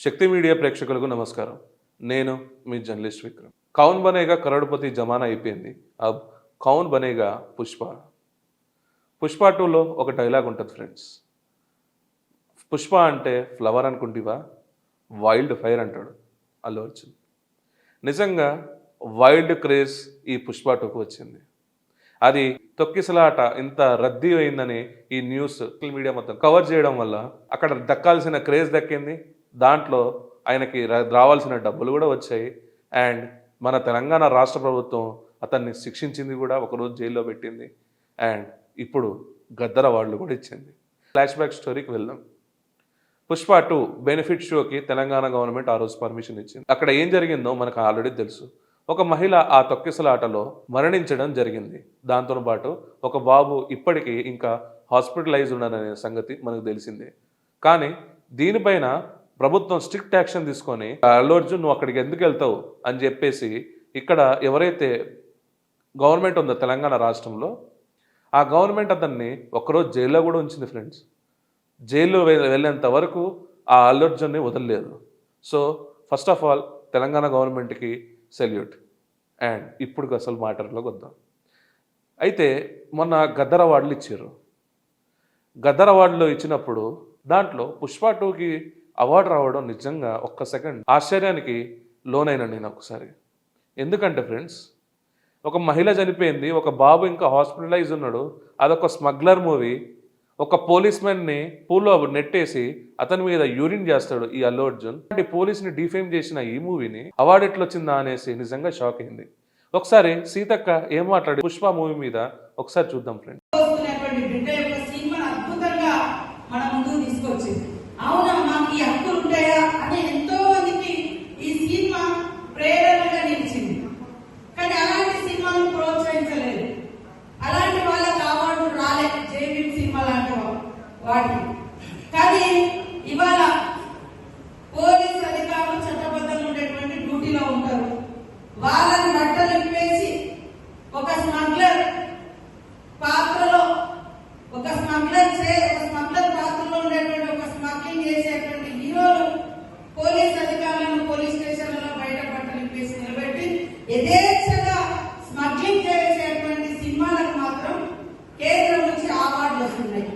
శక్తి media ప్రేక్షకులకు నమస్కారం. నేను మీ జర్నలిస్ట్ విక్రమ్. 'కౌన్ బనేగా కరోడ్‌పతి' జమానా అయిపోయింది. అబ్ 'కౌన్ బనేగా పుష్ప'. 'పుష్ప 2లో ఒక డైలాగ్ ఉంటది ఫ్రెండ్స్. 'పుష్ప అంటే ఫ్లవర్ అనుకుంటివా? వైల్డ్ ఫైర్' అంటాడు అల్లు అర్జున్. నిజంగా వైల్డ్ క్రేజ్ ఈ 'పుష్ప 2'కి వచ్చింది. అది తొక్కిసలాట ఇంత రద్దీ అయిందని ఈ న్యూస్ సోషల్ మీడియా మొత్తం కవర్ చేయడం వల్ల అక్కడ దక్కాల్సిన క్రేజ్ దక్కింది. దాంట్లో ఆయనకి రావాల్సిన డబ్బులు కూడా వచ్చాయి. అండ్ మన తెలంగాణ రాష్ట్ర ప్రభుత్వం అతన్ని శిక్షించింది కూడా, ఒకరోజు జైల్లో పెట్టింది. అండ్ ఇప్పుడు గద్దర అవార్డులు కూడా ఇచ్చింది. ఫ్లాష్ బ్యాక్ స్టోరీకి వెళ్దాం. 'పుష్ప 2' బెనిఫిట్ షోకి తెలంగాణ గవర్నమెంట్ ఆ రోజు పర్మిషన్ ఇచ్చింది. అక్కడ ఏం జరిగిందో మనకు ఆల్రెడీ తెలుసు. ఒక మహిళ ఆ తొక్కిసలాటలో మరణించడం జరిగింది. దాంతో పాటు ఒక బాబు ఇప్పటికీ ఇంకా హాస్పిటలైజ్ ఉన్నాడనే సంగతి మనకు తెలిసిందే. కానీ దీనిపైన ప్రభుత్వం స్ట్రిక్ట్ యాక్షన్ తీసుకొని, అల్లు అర్జున్ నువ్వు అక్కడికి ఎందుకు వెళ్తావు అని చెప్పేసి, ఇక్కడ ఎవరైతే గవర్నమెంట్ ఉందో తెలంగాణ రాష్ట్రంలో, ఆ గవర్నమెంట్ అతన్ని ఒక్కరోజు జైల్లో కూడా ఉంచింది ఫ్రెండ్స్. జైల్లో వెళ్ళేంత వరకు ఆ అల్లు అర్జున్ని వదలలేదు. So first of all Telangana గవర్నమెంట్కి సెల్యూట్. అండ్ ఇప్పుడు అసలు మ్యాటర్లోకి వద్దాం. అయితే మొన్న గద్దర్ అవార్డులు ఇచ్చారు. గద్దర్ అవార్డులు ఇచ్చినప్పుడు దాంట్లో 'పుష్ప 2'కి అవార్డు రావడం నిజంగా ఒక్క సెకండ్ ఆశ్చర్యానికి లోనైనా నేను ఒకసారి. ఎందుకంటే ఫ్రెండ్స్, ఒక మహిళ చనిపోయింది, ఒక బాబు ఇంకా హాస్పిటలైజ్ ఉన్నాడు. అదొక స్మగ్లర్ మూవీ. ఒక పోలీస్ మ్యాన్ని పూల్లో నెట్టేసి అతని మీద యూరిన్ చేస్తాడు ఈ అల్లు అర్జున్. అంటే పోలీస్ని డిఫేమ్ చేసిన ఈ మూవీని అవార్డు ఎట్లొచ్చిందా అనేసి నిజంగా షాక్ అయింది. ఒకసారి సీతక్క ఏం మాట్లాడి 'పుష్ప' మూవీ మీద ఒకసారి చూద్దాం ఫ్రెండ్స్. అవునా, మాకు ఈ హక్కులు ఉంటాయా అని ఎంతో మందికి ఈ సినిమా ప్రేరణగా నిలిచింది. కానీ అలాంటి సినిమాను ప్రోత్సహించలేదు. అలాంటి వాళ్ళకి అవార్డు రాలే, జైవీం సినిమా లాంటి వాటికి. కానీ ఇవాళ పోలీసు అధికారులు చట్టబద్ధంగా ఉండేటువంటి డ్యూటీలో ఉంటారు. వాళ్ళని బట్టలు ఇప్పేసి ఒక స్మగ్లర్ పాత్రలో, ఒక స్మగ్లర్ పాత్రలో ఉండేటువంటి ఒక స్మగ్లింగ్ చేసేటువంటి హీరోలు పోలీస్ అధికారులను పోలీస్ స్టేషన్లలో బయట బట్టలు ఇప్పేసి నిలబెట్టి యథేచ్ఛగా స్మగ్లింగ్ చేసేటువంటి సినిమాలకు మాత్రం కేంద్రం నుంచి అవార్డులు వస్తున్నాయి.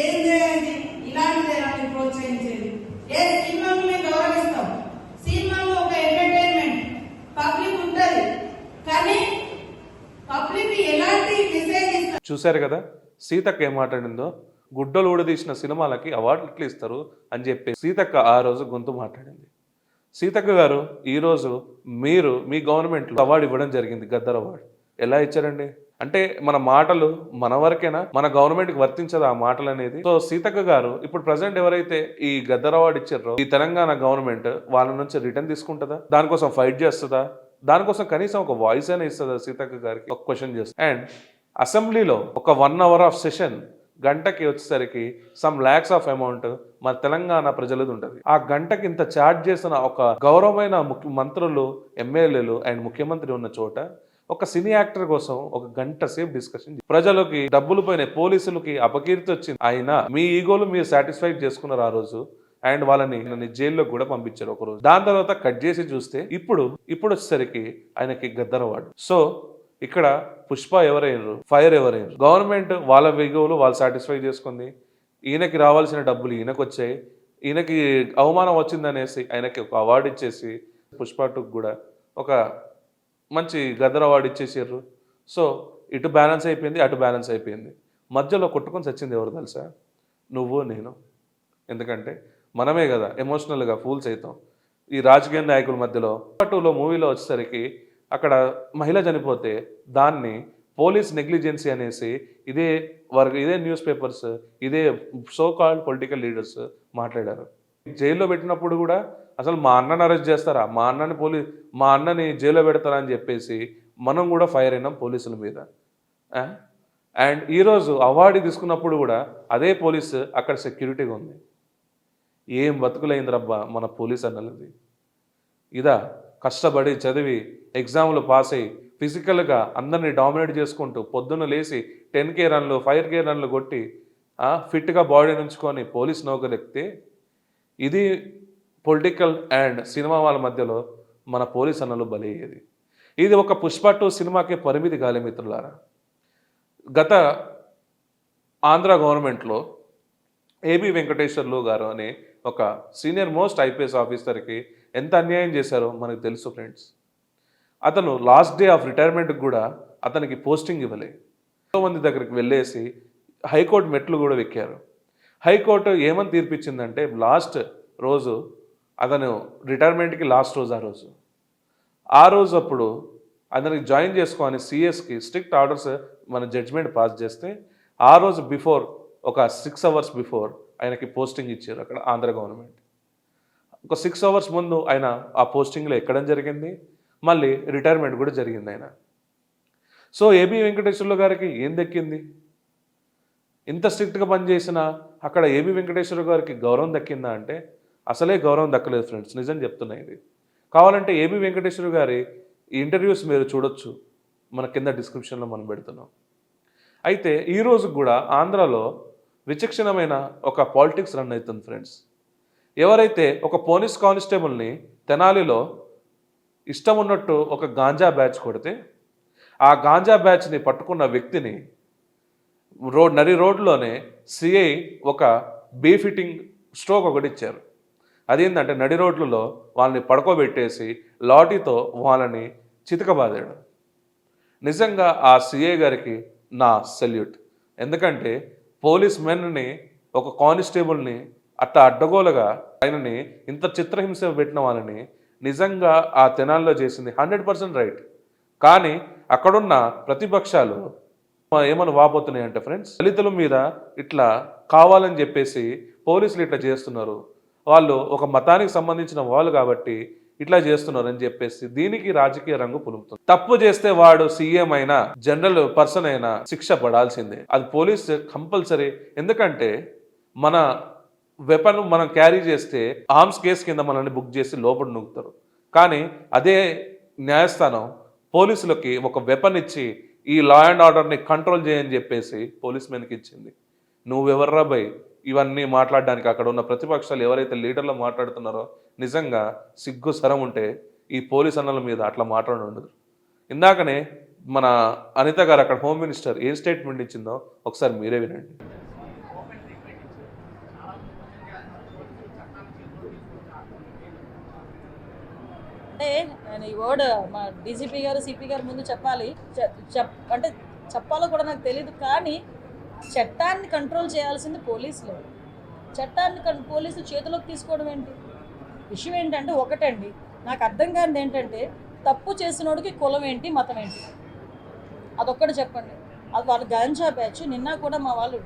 ఏం చేయాలి? ఇలాంటిదేనా ప్రోత్సహించేది? ఏ సినిమాను మేము గౌరవిస్తాం. సినిమాలో ఒక ఎంటర్టైన్మెంట్ పబ్లిక్ ఉంటుంది, కానీ పబ్లిక్ ఎలాంటి మెసేజ్ ఇస్తారు? చూశారు కదా సీతక్క ఏం మాట్లాడిందో. గుడ్డలు ఊడదీసిన సినిమాలకి అవార్డులు ఎట్లా ఇస్తారు అని చెప్పి సీతక్క ఆ రోజు గొంతు మాట్లాడింది. సీతక్క గారు, ఈరోజు మీరు మీ గవర్నమెంట్లో అవార్డు ఇవ్వడం జరిగింది, గద్దర్ అవార్డు. ఎలా ఇచ్చారండి? అంటే మన మాటలు మన వరకేనా? మన గవర్నమెంట్కి వర్తించదు ఆ మాటలు అనేది. సో సీతక్క గారు ఇప్పుడు ప్రజెంట్ ఎవరైతే ఈ గద్దర్ అవార్డు ఇచ్చారో ఈ తెలంగాణ గవర్నమెంట్ వాళ్ళ నుంచి రిటర్న్ తీసుకుంటుందా? దానికోసం ఫైట్ చేస్తుందా? దానికోసం కనీసం ఒక వాయిస్ అయినా ఇస్తుందా సీతక్క గారికి? ఒక క్వశ్చన్ చేస్తుంది. అండ్ అసెంబ్లీలో ఒక 1 hour ఆఫ్ సెషన్ గంటకి వచ్చేసరికి సమ్ ల్యాక్స్ ఆఫ్ అమౌంట్ మన తెలంగాణ ప్రజలది ఉంటుంది. ఆ గంటకి ఇంత ఛార్జ్ చేసిన ఒక గౌరవమైన మంత్రులు, ఎమ్మెల్యేలు అండ్ ముఖ్యమంత్రి ఉన్న చోట ఒక సినీ యాక్టర్ కోసం ఒక గంట సేపు డిస్కషన్. ప్రజలకి డబ్బులు పోయినాయి, పోలీసులకి అపకీర్తి వచ్చింది. అయినా మీ ఈగోలు మీరు సాటిస్ఫైడ్ చేసుకున్నారు ఆ రోజు. అండ్ వాళ్ళని జైల్లో కూడా పంపించారు ఒకరోజు. దాని తర్వాత కట్ చేసి చూస్తే ఇప్పుడు వచ్చేసరికి ఆయనకి గద్దర్ అవార్డు. సో ఇక్కడ 'పుష్ప' ఎవరైనరు, ఫైర్ ఎవరైనరు? గవర్నమెంట్ వాళ్ళ విగోలు వాళ్ళు సాటిస్ఫై చేసుకుంది. ఈయనకి రావాల్సిన డబ్బులు ఈయనకు వచ్చాయి. ఈయనకి అవమానం వచ్చిందనేసి ఆయనకి ఒక అవార్డు ఇచ్చేసి 'పుష్ప 2' కూడా ఒక మంచి గద్దర్ అవార్డు ఇచ్చేసారు. సో ఇటు బ్యాలెన్స్ అయిపోయింది, అటు బ్యాలెన్స్ అయిపోయింది. మధ్యలో కొట్టుకొని చచ్చింది ఎవరు తెలుసా? నువ్వు నేను. ఎందుకంటే మనమే కదా ఎమోషనల్గా ఫూల్స్ అవుతాం ఈ రాజకీయ నాయకుల మధ్యలో. 2లో మూవీలో వచ్చేసరికి అక్కడ మహిళ చనిపోతే దాన్ని పోలీస్ నెగ్లిజెన్సీ అనేసి ఇదే న్యూస్ పేపర్స్, ఇదే సో కాల్డ్ పొలిటికల్ లీడర్స్ మాట్లాడారు. జైల్లో పెట్టినప్పుడు కూడా అసలు మా అన్నని అరెస్ట్ చేస్తారా, మా అన్నని జైల్లో పెడతారా అని చెప్పేసి మనం కూడా ఫైర్ అయినాం పోలీసుల మీద. అండ్ ఈరోజు అవార్డు తీసుకున్నప్పుడు కూడా అదే పోలీసు అక్కడ సెక్యూరిటీగా ఉంది. ఏం బతుకులైందిరబ్బా మన పోలీస్ అన్నది. ఇదా కష్టపడి చదివి ఎగ్జామ్లు పాస్ అయ్యి ఫిజికల్గా అందరినీ డామినేట్ చేసుకుంటూ పొద్దున్న లేచి 10K రన్లు 5K రన్లు కొట్టి ఫిట్గా బాడీ నుంచుకొని పోలీస్ నౌకరు ఎక్కితే ఇది పొలిటికల్ అండ్ సినిమా వాళ్ళ మధ్యలో మన పోలీస్ అన్నలు బలయ్యేది. ఇది ఒక పుష్ప 2 సినిమాకే పరిమితి కాలే మిత్రులారా. గత ఆంధ్ర గవర్నమెంట్లో ఏబి వెంకటేశ్వర్లు గారు అనే ఒక సీనియర్ మోస్ట్ ఐపీఎస్ ఆఫీసర్కి ఎంత అన్యాయం చేశారో మనకు తెలుసు ఫ్రెండ్స్. అతను లాస్ట్ డే ఆఫ్ రిటైర్మెంట్కి కూడా అతనికి పోస్టింగ్ ఇవ్వలే. ఎంతో మంది దగ్గరికి వెళ్ళేసి హైకోర్టు మెట్లు కూడా ఎక్కారు. హైకోర్టు ఏమని తీర్పిచ్చిందంటే లాస్ట్ రోజు అతను రిటైర్మెంట్కి లాస్ట్ రోజు ఆ రోజు అప్పుడు అతనికి జాయిన్ చేసుకోని సిఎస్కి స్ట్రిక్ట్ ఆర్డర్స్ మన జడ్జ్మెంట్ పాస్ చేస్తే ఆ రోజు బిఫోర్ ఒక 6 అవర్స్ బిఫోర్ ఆయనకి పోస్టింగ్ ఇచ్చారు అక్కడ ఆంధ్ర గవర్నమెంట్. ఒక 6 అవర్స్ ముందు ఆయన ఆ పోస్టింగ్లో ఎక్కడం జరిగింది, మళ్ళీ రిటైర్మెంట్ కూడా జరిగింది ఆయన. సో ఏబి వెంకటేశ్వర్లు గారికి ఏం దక్కింది? ఇంత స్ట్రిక్ట్గా పనిచేసిన అక్కడ ఏబి వెంకటేశ్వర గారికి గౌరవం దక్కిందా అంటే అసలే గౌరవం దక్కలేదు ఫ్రెండ్స్, నిజం చెప్తున్నా. ఇది కావాలంటే ఏబి వెంకటేశ్వర గారి ఇంటర్వ్యూస్ మీరు చూడొచ్చు, మన కింద డిస్క్రిప్షన్లో మనం పెడుతున్నాం. అయితే ఈరోజు కూడా ఆంధ్రాలో విచక్షణమైన ఒక పాలిటిక్స్ రన్ అవుతుంది ఫ్రెండ్స్. ఎవరైతే ఒక పోలీస్ కానిస్టేబుల్ని తెనాలిలో ఇష్టం ఉన్నట్టు ఒక గాంజా బ్యాచ్ కొడితే ఆ గాంజా బ్యాచ్ని పట్టుకున్న వ్యక్తిని నరి రోడ్లోనే సిఐ ఒక బీఫిట్టింగ్ స్ట్రోక్ ఒకటి ఇచ్చారు. అదేంటంటే నడి రోడ్లలో వాళ్ళని పడుకోబెట్టేసి లాఠీతో వాళ్ళని చితకబాదాడు. నిజంగా ఆ సిఐ గారికి నా సెల్యూట్. ఎందుకంటే పోలీస్ మెన్ని ఒక కానిస్టేబుల్ని అట్లా అడ్డగోలుగా ఆయనని ఇంత చిత్రహింస పెట్టిన వాళ్ళని నిజంగా ఆ తెనాల్లో చేసింది 100% రైట్. కానీ అక్కడున్న ప్రతిపక్షాలు ఏమని వాపోతున్నాయి అంటే ఫ్రెండ్స్, దళితుల మీద ఇట్లా కావాలని చెప్పేసి పోలీసులు ఇట్లా చేస్తున్నారు, వాళ్ళు ఒక మతానికి సంబంధించిన వాళ్ళు కాబట్టి ఇట్లా చేస్తున్నారు అని చెప్పేసి దీనికి రాజకీయ రంగు పులుపుతుంది. తప్పు చేస్తే వాడు సీఎం అయినా జనరల్ పర్సన్ అయినా శిక్ష పడాల్సిందే, అది పోలీస్ కంపల్సరీ. ఎందుకంటే మన వెపన్ మనం క్యారీ చేస్తే ఆర్మ్స్ కేసు కింద మనల్ని బుక్ చేసి లోపల నూగుతారు. కానీ అదే న్యాయస్థానం పోలీసులకి ఒక వెపన్ ఇచ్చి ఈ లా అండ్ ఆర్డర్ని కంట్రోల్ చేయని చెప్పేసి పోలీస్ మెన్కి ఇచ్చింది. నువ్వెవర్రా భయ్ ఇవన్నీ మాట్లాడడానికి? అక్కడ ఉన్న ప్రతిపక్షాలు ఎవరైతే లీడర్లు మాట్లాడుతున్నారో నిజంగా సిగ్గు సరం ఉంటే ఈ పోలీస్ అన్నల మీద అట్లా మాట్లాడుండదు. ఇందాకనే మన అనిత గారు అక్కడ హోమ్ మినిస్టర్ ఏం స్టేట్మెంట్ ఇచ్చిందో ఒకసారి మీరే వినండి. అంటే నేను ఈ వర్డ్ మా డీజీపీ గారు సిపి గారు ముందు చెప్పాలి, అంటే చెప్పాలో కూడా నాకు తెలియదు. కానీ చట్టాన్ని కంట్రోల్ చేయాల్సింది పోలీసులు. చట్టాన్ని పోలీసులు చేతిలోకి తీసుకోవడం ఏంటి? విషయం ఏంటంటే ఒకటండి, నాకు అర్థం కానిది ఏంటంటే తప్పు చేసినోడికి కులం ఏంటి, మతం ఏంటి, అదొక్కటి చెప్పండి. అది వాళ్ళు గాంజా బ్యాచ్. నిన్న కూడా మా వాళ్ళు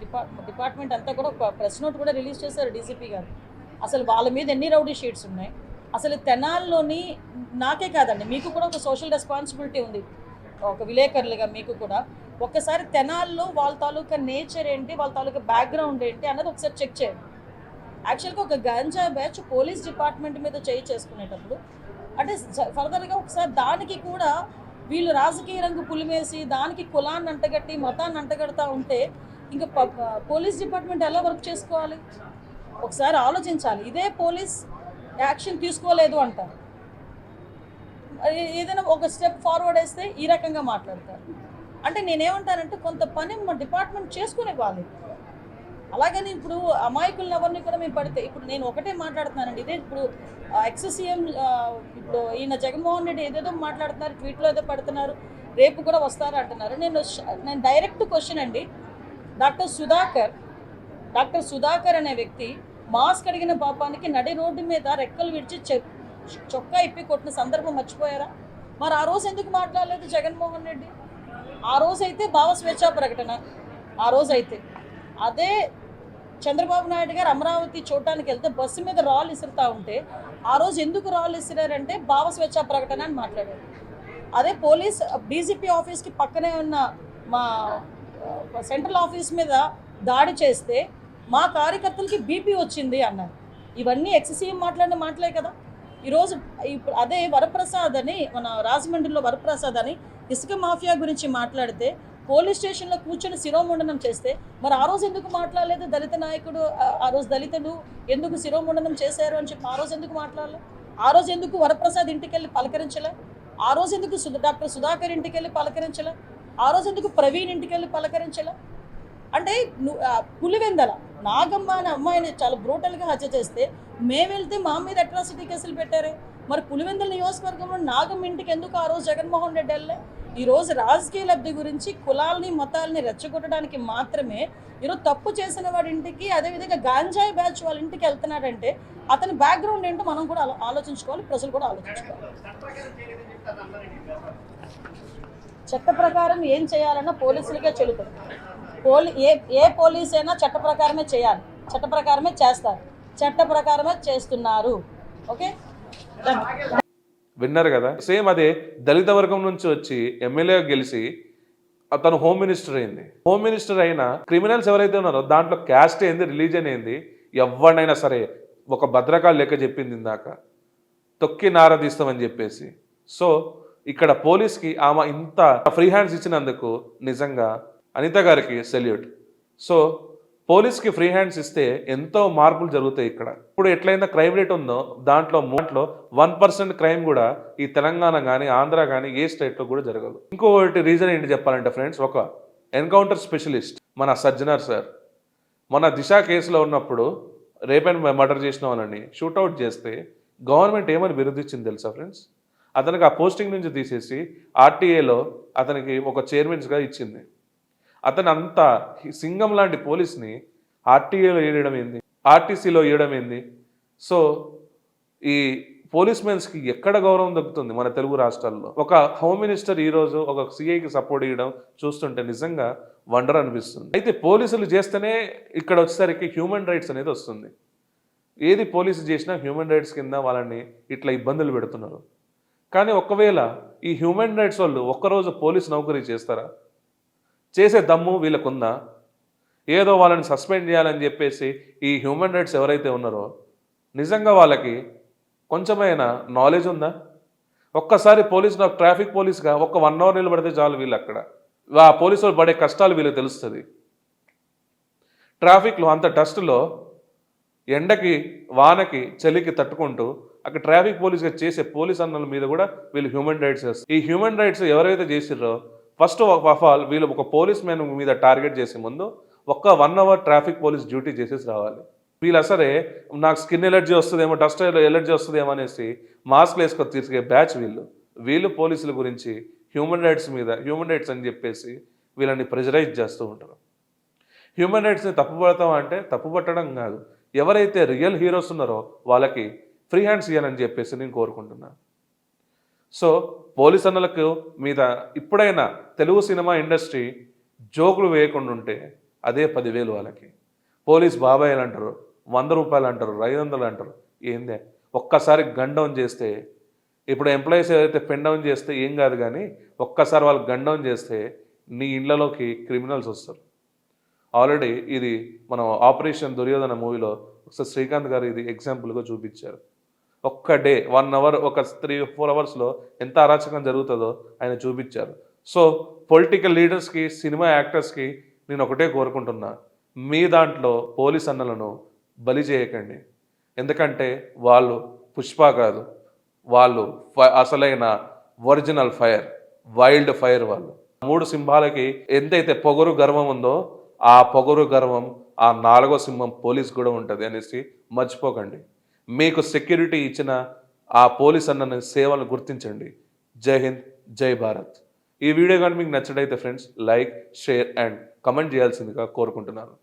డిపార్ట్మెంట్ అంతా కూడా ఒక ప్రెస్ నోట్ కూడా రిలీజ్ చేశారు డీజీపీ గారు. అసలు వాళ్ళ మీద ఎన్ని రౌడీ షీట్స్ ఉన్నాయి. అసలు తెనాల్లోని నాకే కాదండి, మీకు కూడా ఒక సోషల్ రెస్పాన్సిబిలిటీ ఉంది, ఒక విలేకరులుగా మీకు కూడా. ఒక్కసారి తెనాల్లో వాళ్ళ తాలూకా నేచర్ ఏంటి, వాళ్ళ తాలూకా బ్యాక్గ్రౌండ్ ఏంటి అన్నది ఒకసారి చెక్ చేయండి. యాక్చువల్గా ఒక గాంజా బ్యాచ్ పోలీస్ డిపార్ట్మెంట్ మీద చేసుకునేటప్పుడు అంటే ఫర్దర్గా ఒకసారి దానికి కూడా వీళ్ళు రాజకీయ రంగు పులిమేసి దానికి కులాన్ని అంటగట్టి మతాన్ని అంటగడతా ఉంటే ఇంకా పోలీస్ డిపార్ట్మెంట్ ఎలా వర్క్ చేసుకోవాలి? ఒకసారి ఆలోచించాలి. ఇదే పోలీస్ యాక్షన్ తీసుకోలేదు అంటారు, ఏదైనా ఒక స్టెప్ ఫార్వర్డ్ వేస్తే ఈ రకంగా మాట్లాడతారు. అంటే నేనేమంటానంటే కొంత పని మా డిపార్ట్మెంట్ చేసుకునేవ్వాలి. అలాగని ఇప్పుడు అమాయకులను ఎవరిని కూడా మేము పడితే, ఇప్పుడు నేను ఒకటే మాట్లాడుతున్నానండి, ఇదే ఇప్పుడు ఎక్స్-సీఎం ఇప్పుడు ఈయన జగన్మోహన్ రెడ్డి ఏదేదో మాట్లాడుతున్నారు, ట్వీట్లో ఏదో పడుతున్నారు, రేపు కూడా వస్తారు అంటున్నారు. నేను డైరెక్ట్ క్వశ్చన్ అండి, డాక్టర్ సుధాకర్ అనే వ్యక్తి మాస్క్ అడిగిన పాపానికి నడి రోడ్డు మీద రెక్కలు విడిచి చొక్కా ఇప్పి కొట్టిన సందర్భం మర్చిపోయారా? మరి ఆ రోజు ఎందుకు మాట్లాడలేదు జగన్మోహన్ రెడ్డి? ఆ రోజైతే భావ స్వేచ్ఛా ప్రకటన, ఆ రోజైతే అదే చంద్రబాబు నాయుడు గారు అమరావతి చూడటానికి వెళ్తే బస్సు మీద రాళ్ళు ఇసురుతూ ఉంటే ఆ రోజు ఎందుకు రాళ్ళు ఇసిరారంటే భావ స్వేచ్ఛా ప్రకటన అని మాట్లాడారు. అదే పోలీస్ డీజీపీ ఆఫీస్కి పక్కనే ఉన్న మా సెంట్రల్ ఆఫీస్ మీద దాడి చేస్తే మా కార్యకర్తలకి బీపీ వచ్చింది అన్నారు. ఇవన్నీ ఎక్స్-సీఎం మాట్లాడిన మాటలే కదా. ఈరోజు అదే వరప్రసాద్ అని, మన రాజమండ్రిలో వరప్రసాద్ అని ఇసుక మాఫియా గురించి మాట్లాడితే పోలీస్ స్టేషన్లో కూర్చొని శిరోముండనం చేస్తే మరి ఆ రోజు ఎందుకు మాట్లాడలేదు దళిత నాయకుడు, ఆ రోజు దళితులు ఎందుకు శిరోముండనం చేశారు అని చెప్పి ఆ రోజు ఎందుకు మాట్లాడలేదు? ఆ రోజు ఎందుకు వరప్రసాద్ ఇంటికి వెళ్ళి పలకరించలే? ఆ రోజు ఎందుకు డాక్టర్ సుధాకర్ ఇంటికి వెళ్ళి పలకరించలే? ఆ రోజు ఎందుకు ప్రవీణ్ ఇంటికి వెళ్ళి పలకరించలే? అంటే పులివెందల నాగమ్మ అనే అమ్మాయిని చాలా బ్రూటల్గా హత్య చేస్తే మేము వెళ్తే మా మీద అట్రాసిటీ కేసులు పెట్టారే. మరి పులివెందుల నియోజకవర్గంలో నాగమ్మ ఇంటికి ఎందుకు ఆ రోజు జగన్మోహన్ రెడ్డి వెళ్ళే? ఈరోజు రాజకీయ లబ్ధి గురించి కులాలని మతాలని రెచ్చగొట్టడానికి మాత్రమే ఈరోజు తప్పు చేసిన వాడి ఇంటికి, అదేవిధంగా గాంజాయి బ్యాచ్ వాళ్ళ ఇంటికి వెళ్తున్నాడంటే అతని బ్యాక్గ్రౌండ్ ఏంటో మనం కూడా ఆలోచించుకోవాలి, ప్రజలు కూడా ఆలోచించుకోవాలి. చట్ట ప్రకారం ఏం చేయాలన్నా పోలీసులకే చెల్లుతుంది. ఏ పోలీస్ అయినా చట్ట ప్రకారమే చేయాలి, చట్ట ప్రకారమే చేస్తారు, చట్ట ప్రకారమే చేస్తున్నారు. ఓకే, విన్నారు కదా. సేమ్ అదే దళిత వర్గం నుంచి వచ్చి ఎమ్మెల్యే గెలిచి అతను హోమ్ మినిస్టర్ అయింది. హోమ్ మినిస్టర్ అయిన క్రిమినల్స్ ఎవరైతే ఉన్నారో దాంట్లో క్యాస్ట్ ఏంది, రిలీజన్ ఏంది, ఎవరినైనా సరే ఒక భద్రకాలు లెక్క చెప్పింది ఇందాక, తొక్కి నారదీస్తామని చెప్పేసి. సో ఇక్కడ పోలీస్కి ఆమె ఇంత ఫ్రీ హ్యాండ్స్ ఇచ్చినందుకు నిజంగా అనిత గారికి సెల్యూట్. సో పోలీస్కి ఫ్రీ హ్యాండ్స్ ఇస్తే ఎంతో మార్పులు జరుగుతాయి ఇక్కడ. ఇప్పుడు ఎట్లయినా క్రైమ్ రేట్ ఉందో దాంట్లో 1% క్రైమ్ కూడా ఈ తెలంగాణ కానీ ఆంధ్ర కానీ ఏ స్టేట్లో కూడా జరగదు. ఇంకొకటి రీజన్ ఏంటి చెప్పాలంటే ఫ్రెండ్స్, ఒక ఎన్కౌంటర్ స్పెషలిస్ట్ మన సజ్జనార్ సార్ మన దిశ కేసులో ఉన్నప్పుడు రేప్ అండ్ మర్డర్ చేసిన వాళ్ళని షూట్అవుట్ చేస్తే గవర్నమెంట్ ఏమని విరోధించింది తెలుసా ఫ్రెండ్స్? అతనికి ఆ పోస్టింగ్ నుంచి తీసేసి ఆర్టీఏలో అతనికి ఒక చైర్మన్స్గా ఇచ్చింది. అతను అంత సింగం లాంటి పోలీస్ని ఆర్టీఏలో వేయడం ఏంది, ఆర్టీసీలో వేయడం ఏంది? సో ఈ పోలీస్ మెన్స్కి ఎక్కడ గౌరవం దక్కుతుంది మన తెలుగు రాష్ట్రాల్లో? ఒక హోమ్ మినిస్టర్ ఈరోజు ఒక సిఐకి సపోర్ట్ ఇవ్వడం చూస్తుంటే నిజంగా వండర్ అనిపిస్తుంది. అయితే పోలీసులు చేస్తేనే ఇక్కడ వచ్చేసరికి హ్యూమన్ రైట్స్ అనేది వస్తుంది. ఏది పోలీసు చేసినా హ్యూమన్ రైట్స్ కింద వాళ్ళని ఇట్లా ఇబ్బందులు పెడుతున్నారు. కానీ ఒకవేళ ఈ హ్యూమన్ రైట్స్ వాళ్ళు ఒక్కరోజు పోలీస్ నౌకరీ చేస్తారా? చేసే దమ్ము వీళ్ళకుందా? ఏదో వాళ్ళని సస్పెండ్ చేయాలని చెప్పేసి ఈ హ్యూమన్ రైట్స్ ఎవరైతే ఉన్నారో నిజంగా వాళ్ళకి కొంచెమైనా నాలెడ్జ్ ఉందా? ఒక్కసారి ట్రాఫిక్ పోలీస్గా 1 అవర్ నిలబడితే చాలు వీళ్ళు అక్కడ ఆ పోలీసు వాళ్ళు పడే కష్టాలు వీళ్ళకి తెలుస్తుంది. ట్రాఫిక్లో అంత డస్ట్లో ఎండకి వానకి చలికి తట్టుకుంటూ అక్కడ ట్రాఫిక్ పోలీస్గా చేసే పోలీస్ అన్నల మీద కూడా వీళ్ళు హ్యూమన్ రైట్స్ చేస్తారు. ఈ హ్యూమన్ రైట్స్ ఎవరైతే చేసిర్రో ఫస్ట్ ఆఫ్ ఆల్ వీళ్ళు ఒక పోలీస్ మ్యాన్ మీద టార్గెట్ చేసే ముందు 1 అవర్ ట్రాఫిక్ పోలీస్ డ్యూటీ చేసేసి రావాలి. వీళ్ళు అసలే నాకు స్కిన్ ఎలర్జీ వస్తుందేమో, డస్ట్ ఎలర్జీ వస్తుందేమో అనేసి మాస్క్లు వేసుకొని తీసుకే బ్యాచ్ వీళ్ళు పోలీసుల గురించి హ్యూమన్ రైట్స్ అని చెప్పేసి వీళ్ళని ప్రెజరైజ్ చేస్తూ ఉంటారు. హ్యూమన్ రైట్స్ని తప్పుపడతాం అంటే తప్పుపట్టడం కాదు, ఎవరైతే రియల్ హీరోస్ ఉన్నారో వాళ్ళకి ఫ్రీ హ్యాండ్స్ ఇవ్వాలని చెప్పేసి నేను కోరుకుంటున్నాను. సో పోలీస్ అన్నలకు మీద ఇప్పుడైనా తెలుగు సినిమా ఇండస్ట్రీ జోకులు వేయకుండా ఉంటే అదే 10,000 వాళ్ళకి. పోలీస్ బాబాయిలు అంటారు, 100 రూపాయలు అంటారు, 500 అంటారు. ఏందే ఒక్కసారి గన్ డౌన్ చేస్తే, ఇప్పుడు ఎంప్లాయీస్ ఏదైతే పెన్ డౌన్ చేస్తే ఏం కాదు, కానీ ఒక్కసారి వాళ్ళు గన్ డౌన్ చేస్తే నీ ఇళ్లలోకి క్రిమినల్స్ వస్తారు. ఆల్రెడీ ఇది మనం ఆపరేషన్ దుర్యోధన మూవీలో ఒకసారి శ్రీకాంత్ గారు ఇది ఎగ్జాంపుల్గా చూపించారు. ఒక్క డే 1 అవర్ ఒక 3-4 అవర్స్లో ఎంత అరాచకం జరుగుతుందో ఆయన చూపించారు. సో పొలిటికల్ లీడర్స్కి, సినిమా యాక్టర్స్కి నేను ఒకటే కోరుకుంటున్నా, మీ దాంట్లో పోలీస్ అన్నలను బలి చేయకండి. ఎందుకంటే వాళ్ళు పుష్ప కాదు, వాళ్ళు అసలైన ఒరిజినల్ ఫైర్, వైల్డ్ ఫైర్. వాళ్ళు 3 సింహాలకి ఎంతైతే పొగరు గర్వం ఉందో ఆ పొగరు గర్వం ఆ 4వ సింహం పోలీస్ కూడా ఉంటుంది అనేసి మర్చిపోకండి. మీకు సెక్యూరిటీ ఇచ్చిన ఆ పోలీస్ అన్న సేవలను గుర్తించండి. జై హింద్, జై భారత్. ఈ వీడియో కానీ మీకు నచ్చడైతే friends like, share and comment చేయాల్సిందిగా కోరుకుంటున్నాను.